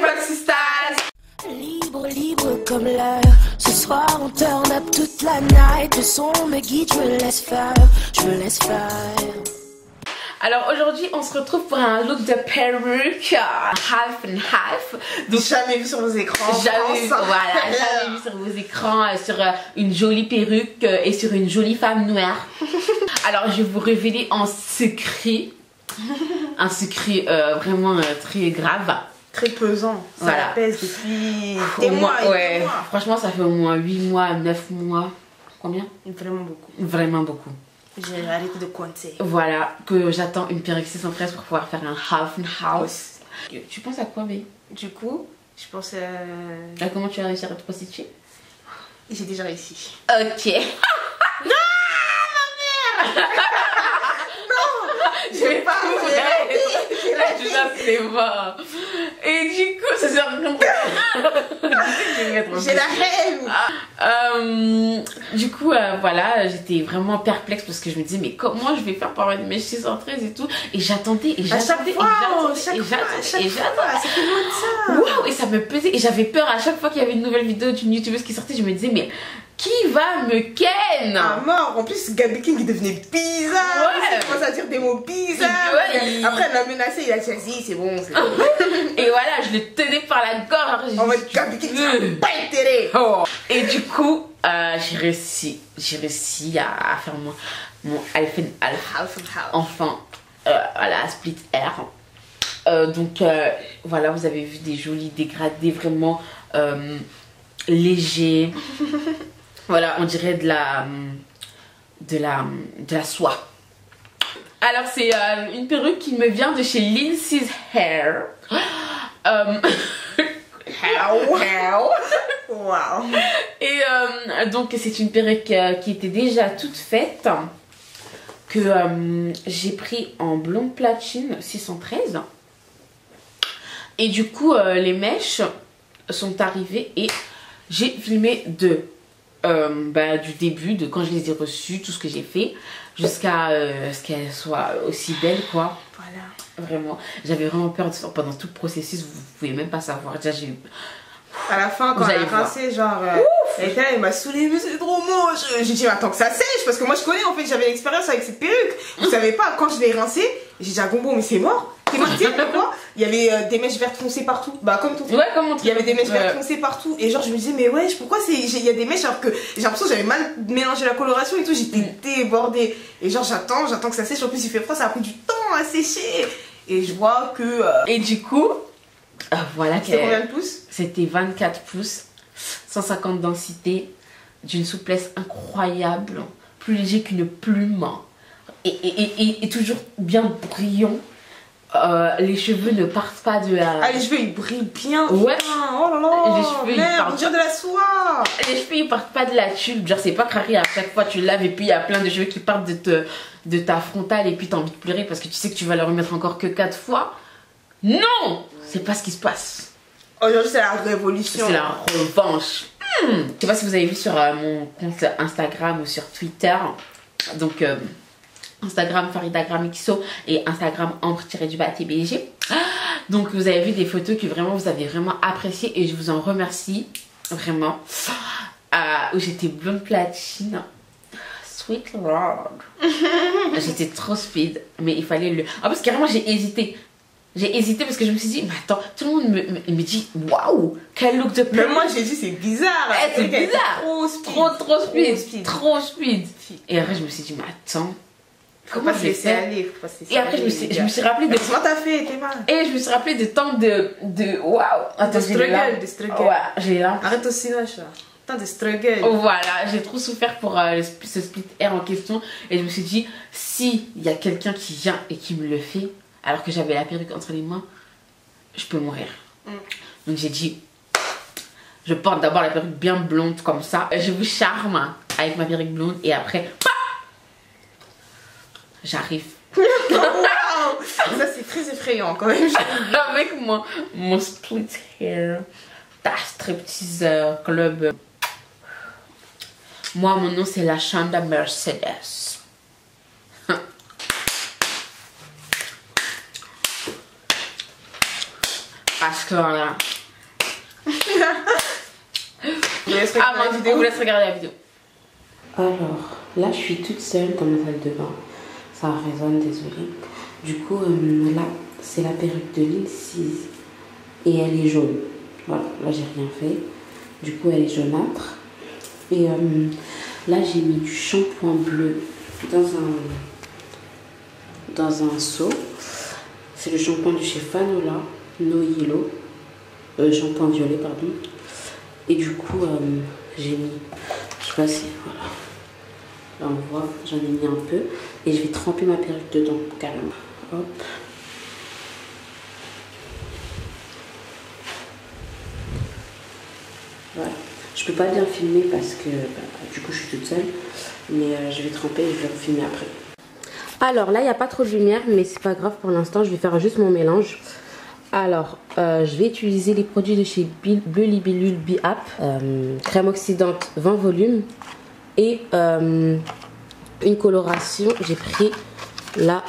Foxy Stars. Libre, libre comme l'air. Ce soir on turn up toute la night. Le son me guide, je me laisse faire, je me laisse faire. Alors aujourd'hui on se retrouve pour un look de perruque half and half. Donc jamais vu sur vos écrans. Jamais vu sur vos écrans, sur une jolie perruque et sur une jolie femme noire. Alors je vais vous révéler un secret vraiment très grave. Très pesant, ça Voilà. pèse depuis Au moins, des mois. Franchement ça fait au moins 8 mois, 9 mois. Combien? Vraiment beaucoup. Vraiment beaucoup. J'ai arrêté de compter. Voilà, que j'attends une perruque 613 pour pouvoir faire un half and half. Tu penses à quoi, bé? Du coup, je pense À comment tu vas réussir à te prostituer? j'ai déjà réussi. Ok. Non, ma mère. Je vais pas c'est mort. Et du coup, ça sert comme J'ai la haine. Du coup, voilà, j'étais vraiment perplexe parce que je me disais, mais comment je vais faire pour avoir une mèche 613 et tout. Et j'attendais, À chaque fois, ça fait loin de ça. Waouh, et ça me pesait. Et j'avais peur à chaque fois qu'il y avait une nouvelle vidéo d'une youtubeuse qui sortait. Je me disais, mais qui va me ken? À mort. En plus, Gabi King il devenait bizarre. Ouais. Il commence à dire des mots bizarres. Ouais, Après, elle l'a menacé. Il a dit, vas-y, c'est bon. Et voilà, je le tenais par la gorge. En mode Gabi King, ça va pas intérêt. Oh. Et du coup, j'ai réussi à faire mon half and half. Enfin, voilà, split air. Donc voilà, vous avez vu des jolis dégradés vraiment légers. Voilà, on dirait de la soie. Alors c'est une perruque qui me vient de chez Lindsay's Hair. Wow. Et donc c'est une perruque qui était déjà toute faite, que j'ai pris en blonde platine 613. Et du coup les mèches sont arrivées et j'ai filmé du début, de quand je les ai reçues, tout ce que j'ai fait, jusqu'à ce qu'elles soient aussi belles, quoi. Voilà. Vraiment, j'avais vraiment peur pendant tout le processus, vous pouvez même pas savoir. Déjà, j'ai eu... À la fin, quand elle a rincé, genre, elle m'a saoulée, mais c'est trop moche. J'ai dit, attends que ça sèche, parce que moi je connais, en fait, j'avais l'expérience avec cette perruque. Vous savez pas, quand je l'ai rincée, j'ai dit à Gombo, mais c'est mort. C'est mort, tu sais pourquoi? Il y avait des mèches vertes foncées partout. Bah, comme tout. Ouais, comme mon truc. Il y avait des mèches vertes foncées partout. Et genre, je me disais, mais wesh, pourquoi il y a des mèches alors que j'ai l'impression que j'avais mal mélangé la coloration et tout. J'étais débordée. Et genre, j'attends que ça sèche. En plus, il fait froid, ça a pris du temps à sécher. Et je vois que. Et du coup, voilà. C'était combien de pouces? C'était 24 pouces, 150 densité, d'une souplesse incroyable, plus léger qu'une plume. Et toujours bien brillant. Les cheveux ne partent pas de la... Ah, les cheveux ils brillent bien. Ouais. Oh là là. Les cheveux, merde, ils partent... on dirait de la soie. Les cheveux ils partent pas de la tube. Genre c'est pas carré à chaque fois tu laves et puis il y a plein de cheveux qui partent de ta frontale et puis t'as envie de pleurer parce que tu sais que tu vas le remettre encore que 4 fois. Non, c'est pas ce qui se passe. Aujourd'hui c'est la révolution. C'est la revanche. Je sais pas si vous avez vu sur mon compte Instagram ou sur Twitter. Donc Instagram FaridaGramXO et Instagram Ambre-TBG. Donc vous avez vu des photos que vraiment vous avez vraiment appréciées et je vous en remercie vraiment. Où j'étais blonde platine. Sweet Lord. J'étais trop speed, mais il fallait le... En plus carrément j'ai hésité. J'ai hésité parce que je me suis dit, mais attends, tout le monde me dit, waouh, quel look de perruque. Même moi j'ai dit, c'est bizarre. C'est bizarre. Trop speed. Trop speed. Et après, je me suis dit, mais attends, Comment je vais faire? Et après, je me suis rappelé de. Comment t'as fait, Théma? Et je me suis rappelé de temps de. Waouh! Attends, de struggle. Ouais, j'ai là. Arrête aussi, wesh. Tant de struggle. Voilà, j'ai trop souffert pour ce split air en question. Et je me suis dit, si il y a quelqu'un qui vient et qui me le fait, alors que j'avais la perruque entre les mains, je peux mourir. Donc j'ai dit, je porte d'abord la perruque bien blonde comme ça. Je vous charme avec ma perruque blonde et après, j'arrive. Wow. Ça c'est très effrayant quand même. Avec mon split hair, ta striptease club. Moi, mon nom c'est la Shonda Mercedes. Parce que voilà, laisse regarder la vidéo. On vous laisse regarder la vidéo. Alors, là, je suis toute seule dans ma salle de bain. Ça résonne, désolée. Du coup, là, c'est la perruque de Lindsay. Et elle est jaune. Voilà, là, j'ai rien fait. Du coup, elle est jaunâtre. Et là, j'ai mis du shampoing bleu dans un seau. C'est le shampoing de chez Fanola, No Yellow. Shampoing violet, pardon. Et du coup, j'ai mis, je sais pas si, voilà. Là, on voit, j'en ai mis un peu. Et je vais tremper ma perruque dedans, carrément. Hop. Voilà. Je peux pas bien filmer parce que, du coup, je suis toute seule. Mais je vais tremper et je vais refilmer après. Alors là, il n'y a pas trop de lumière, mais c'est pas grave pour l'instant. Je vais faire juste mon mélange. Alors, je vais utiliser les produits de chez Bleu Libellule Be-Up. Crème oxydante 20 volumes. Et une coloration. J'ai pris la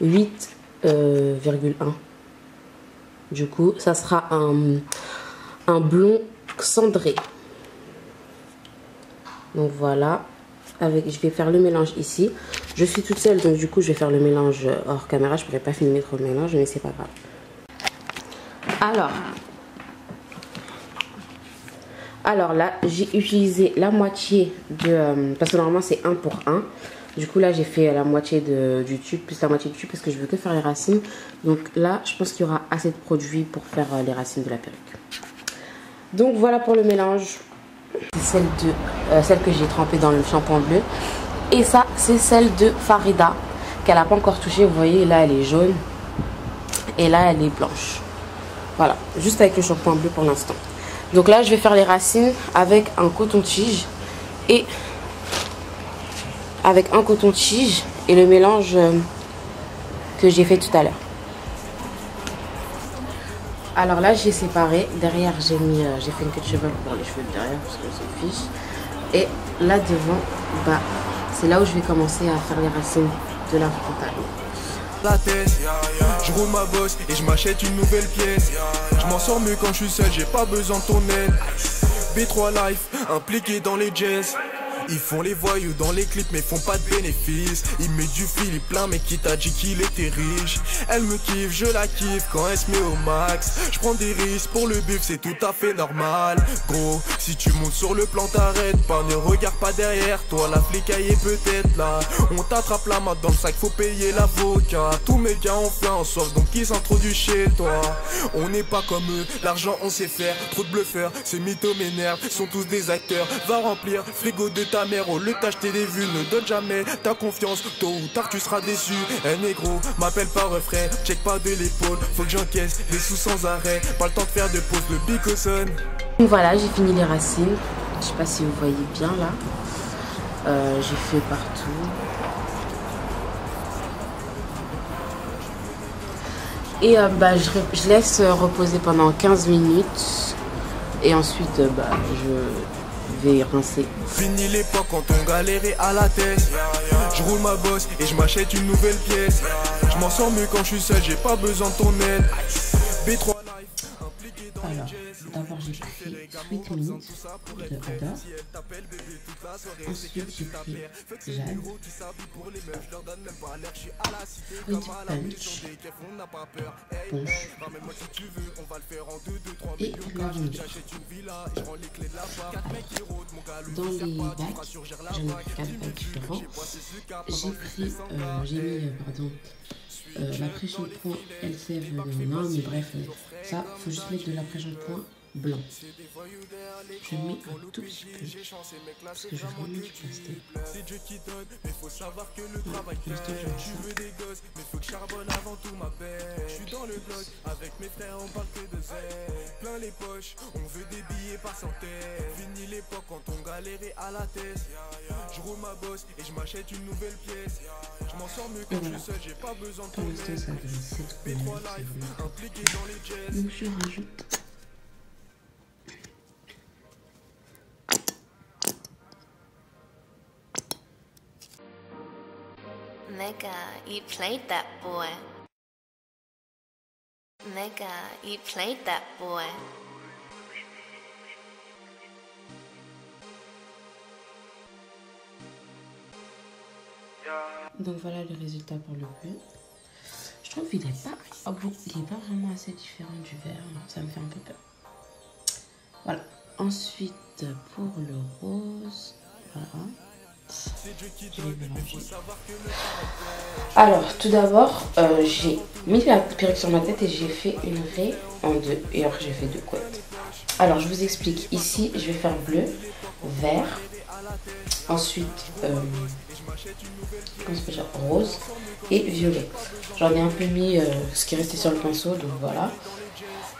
8,1. Du coup, ça sera un blond cendré. Donc voilà. Je vais faire le mélange ici. Je suis toute seule, donc du coup, je vais faire le mélange hors caméra. Je ne pourrais pas filmer trop le mélange, mais c'est pas grave. Alors là, j'ai utilisé la moitié de... parce que normalement, c'est 1 pour 1. Du coup, là, j'ai fait la moitié du tube, plus la moitié du tube, parce que je veux que faire les racines. Donc là, je pense qu'il y aura assez de produits pour faire les racines de la perruque. Donc voilà pour le mélange. C'est celle que j'ai trempée dans le shampoing bleu. Et ça, c'est celle de Farida, qu'elle n'a pas encore touchée. Vous voyez, là, elle est jaune. Et là, elle est blanche. Voilà, juste avec le shampoing bleu pour l'instant. Donc là, je vais faire les racines avec un coton-tige. Et avec un coton-tige et le mélange que j'ai fait tout à l'heure. Alors là, j'ai séparé. Derrière, j'ai fait une queue de cheval pour les cheveux de derrière parce que c'est fiche. Et là devant, c'est là où je vais commencer à faire les racines de la frontale. La tête, je roule ma bosse et je m'achète une nouvelle pièce. Je m'en sors mieux quand je suis seul, j'ai pas besoin de ton aide. B3 Life, impliqué dans les jazz. Ils font les voyous dans les clips mais font pas de bénéfices. Ils mettent du Philippe plein mais qui t'a dit qu'il était riche. Elle me kiffe, je la kiffe quand elle se met au max. Je prends des risques pour le bif, c'est tout à fait normal. Gros, si tu montes sur le plan t'arrêtes pas. Ne regarde pas derrière toi, la flicaille est peut-être là. On t'attrape la main dans le sac, faut payer l'avocat. Tous mes gars ont fait en soif donc ils s'introduisent chez toi. On n'est pas comme eux, l'argent on sait faire. Trop de bluffeurs, ces mythos m'énervent. Sont tous des acteurs, va remplir frigo de ta mère, au lieu d'acheter des vues, ne donne jamais ta confiance, tôt ou tard tu seras déçu. Un négro, m'appelle pas refrain, check pas de l'épaule, faut que j'encaisse des sous sans arrêt, pas le temps de faire de pause, le bic au son. Voilà, j'ai fini les racines, je sais pas si vous voyez bien là, j'ai fait partout. Et je laisse reposer pendant 15 minutes et ensuite je vais rincer. Fini l'époque quand on galérait à la tête. Je roule ma bosse et je m'achète une nouvelle pièce. Je m'en sors mieux quand je suis seul, j'ai pas besoin de ton aide. B3 Life, impliqué dans Alors, les jazz. d'abord j'ai pris Sweet Mint de Ada. Ensuite j'ai pris Jade, Fruit Punch, Punch et Lavender. Dans les bacs, j'en ai pris 4 bacs différents. L'après-shampoing LCF, non mais bref, ça faut juste mettre de l'après-shampoing blanc. Je mets un tout petit peu parce que je veux vraiment du plastique. C'est Dieu qui donne, mais faut savoir que le travail paye. Tu veux des gosses, mais faut que charbonne avant tout ma paix. Je suis dans le bloc, avec mes frères on parle que de zèle. Plein les poches, on veut des billets par centaines. Fini l'époque quand on galérait à la tête. Je roule ma bosse et je m'achète une nouvelle pièce. Je m'en sors mieux quand je suis seul, j'ai pas besoin de ton aide. Ça donne 7 B3 Life, impliqué dans les jazz. donc je rajoute Nigga, you played that boy. Nigga, you played that boy. Donc voilà le résultat pour le bleu. Je trouve qu'il n'est pas vraiment assez différent du vert. Non, ça me fait un peu peur. Voilà. Ensuite pour le rose, voilà. Je vais mélanger. Alors tout d'abord, j'ai mis la perruque sur ma tête et j'ai fait une raie en deux. Et après j'ai fait deux couettes. Alors je vous explique. Ici je vais faire bleu, vert. Ensuite, comment ça peut dire, rose et violet. J'en ai un peu mis ce qui restait sur le pinceau, donc voilà.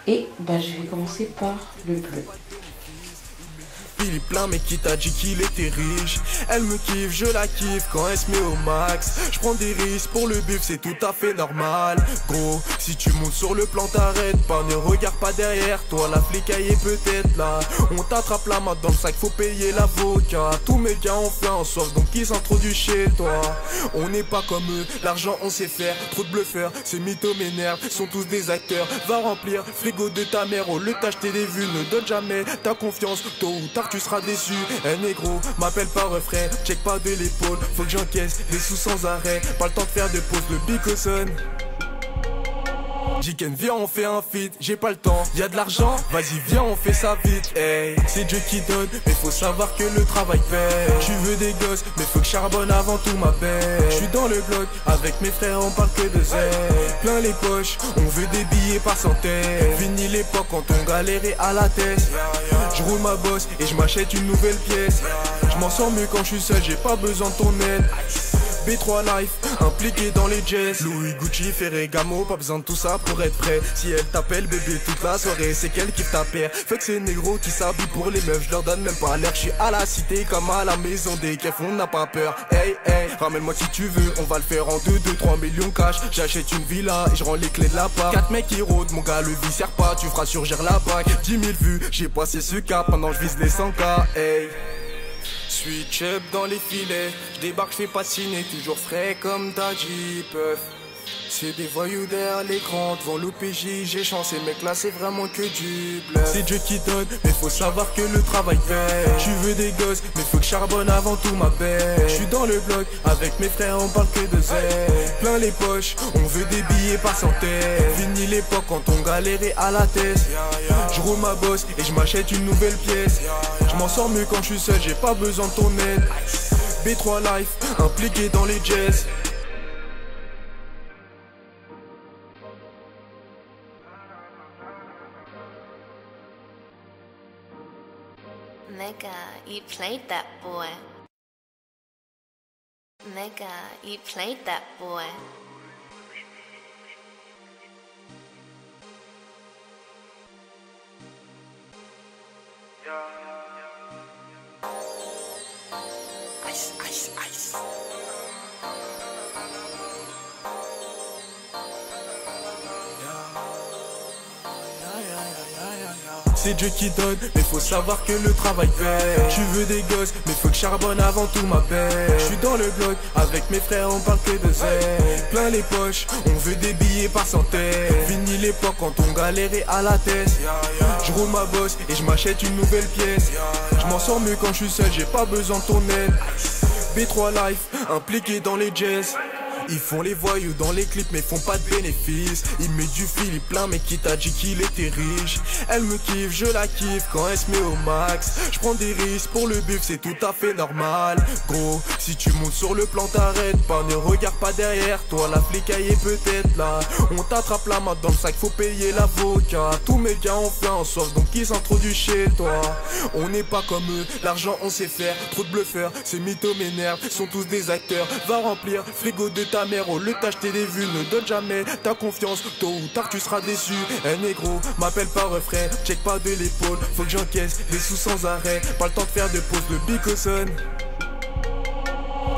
Et bah, je vais commencer par le bleu. Il est plein mais qui t'a dit qu'il était riche. Elle me kiffe, je la kiffe quand elle se met au max. Je prends des risques pour le bif, c'est tout à fait normal. Gros, si tu montes sur le plan t'arrêtes pas, ne regarde pas derrière toi. La flicaille est peut-être là. On t'attrape la main dans le sac, faut payer l'avocat. Tous mes gars ont fait en sorte donc ils s'introduisent chez toi. On n'est pas comme eux, l'argent on sait faire. Trop de bluffeurs, ces mythos m'énervent, sont tous des acteurs. Va remplir frigo de ta mère, au lieu de t'acheter des vues. Ne donne jamais ta confiance, tôt ou tard tu seras déçu. Un négro m'appelle par refrain, check pas de l'épaule, faut que j'encaisse les sous sans arrêt. Pas le temps de faire de pause, le bico sonne. Jiken, viens on fait un feat, j'ai pas le temps, y'a de l'argent, vas-y viens on fait ça vite. Hey, c'est Dieu qui donne, mais faut savoir que le travail paie. Tu veux des gosses, mais faut que charbonne avant tout ma paix. Je suis dans le bloc, avec mes frères on parle que de zèle. Plein les poches, on veut des billets par centaines. Fini l'époque quand on galérait à la tête. Je roule ma bosse et je m'achète une nouvelle pièce. Je m'en sors mieux quand je suis seul, j'ai pas besoin de ton aide. B3 Life, impliqué dans les jazz. Louis, Gucci, Ferragamo, pas besoin de tout ça pour être prêt. Si elle t'appelle bébé toute la soirée, c'est qu'elle kiffe ta paire. Fait que c'est négro qui s'habille pour les meufs, je leur donne même pas l'air. Je suis à la cité comme à la maison, des keufs on n'a pas peur. Hey hey, ramène-moi si tu veux, on va le faire en 2-3 millions cash. J'achète une villa et je rends les clés de la part. 4 mecs qui rôdent, mon gars le vie sert pas, tu feras surgir la bague. 10 000 vues, j'ai passé ce cap pendant je vise les 100K. Hey. Switch up dans les filets, je débarque, je fais pas ciné, toujours frais comme Daddy Puff. C'est des voyous derrière l'écran, devant l'OPJ, j'ai chance, ces mecs là c'est vraiment que du bluff. C'est Dieu qui donne, mais faut savoir que le travail paie. Tu veux des gosses, mais faut que charbonne avant tout ma paix. Je suis dans le bloc, avec mes frères on parle que de zèle. Plein les poches, on veut des billets par centaines. Fini l'époque quand on galérait à la tête. Je roule ma bosse et je m'achète une nouvelle pièce. Je m'en sors mieux quand je suis seul, j'ai pas besoin de ton aide. B3 Life, impliqué dans les jazz. Nigga, you played that boy. Nigga, you played that boy. Ice, ice, ice. C'est Dieu qui donne, mais faut savoir que le travail paie. Tu veux des gosses, mais faut que charbonne avant tout ma paix. Je suis dans le bloc, avec mes frères on parle que de zèle. Plein les poches, on veut des billets par centaines. Fini l'époque quand on galérait à la tête. Je roule ma bosse et je m'achète une nouvelle pièce. Je m'en sors mieux quand je suis seul, j'ai pas besoin de ton aide. B3 Life, impliqué dans les jazz. Ils font les voyous dans les clips mais font pas de bénéfices. Il met du fil, il plein mais qui t'a dit qu'il était riche. Elle me kiffe, je la kiffe quand elle se met au max. Je prends des risques pour le bif, c'est tout à fait normal. Gros, si tu montes sur le plan t'arrêtes pas, ne regarde pas derrière toi. La flicaille est peut-être là. On t'attrape la main dans le sac, faut payer l'avocat. Tous mes gars ont fait en sorte donc ils s'introduisent chez toi. On n'est pas comme eux, l'argent on sait faire. Trop de bluffeurs, ces mythos m'énervent, sont tous des acteurs. Va remplir frigo de ta mère, au lieu de t'acheter des vues, ne donne jamais ta confiance, tôt ou tard tu seras déçu. Un négro m'appelle par refrain, check pas de l'épaule, faut que j'encaisse les sous sans arrêt. Pas le temps de faire de pause, le bico sonne.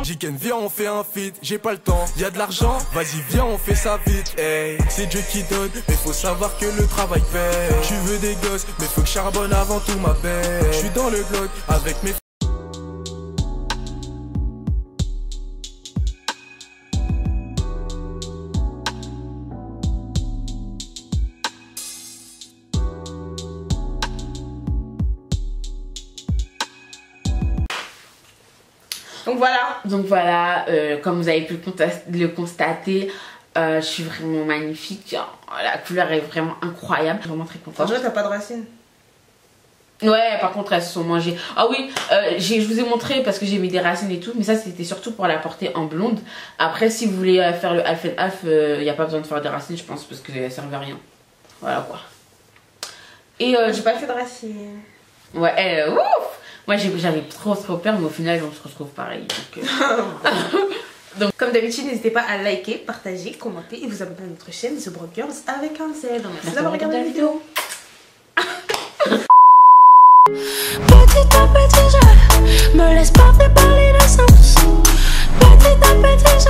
Jiken, viens on fait un feat, j'ai pas le temps, y'a de l'argent, vas-y viens on fait ça vite. Hey, c'est Dieu qui donne, mais faut savoir que le travail paie. Tu veux des gosses, mais faut que charbonne avant tout ma paix. Je suis dans le bloc, avec mes Donc voilà. Donc voilà, comme vous avez pu le constater, je suis vraiment magnifique. La couleur est vraiment incroyable. Je suis vraiment très contente. Franchement, t'as pas de racines. Ouais, par contre, elles se sont mangées. Ah oui, je vous ai montré parce que j'ai mis des racines et tout, mais ça c'était surtout pour la porter en blonde. Après, si vous voulez faire le half and half, il n'y a pas besoin de faire des racines, je pense, parce que ça servent à rien. Voilà quoi. Et j'ai pas fait de racines. Ouais, ouf! Moi j'avais trop peur, mais au final on se retrouve pareil. Donc, comme d'habitude, n'hésitez pas à liker, partager, commenter et vous abonner à notre chaîne The Broke Girls avec un Z. Merci d'avoir regardé la vidéo. Petit à petit je me laisse pas faire parler d'essence. Petit à petit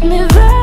je m'éveille.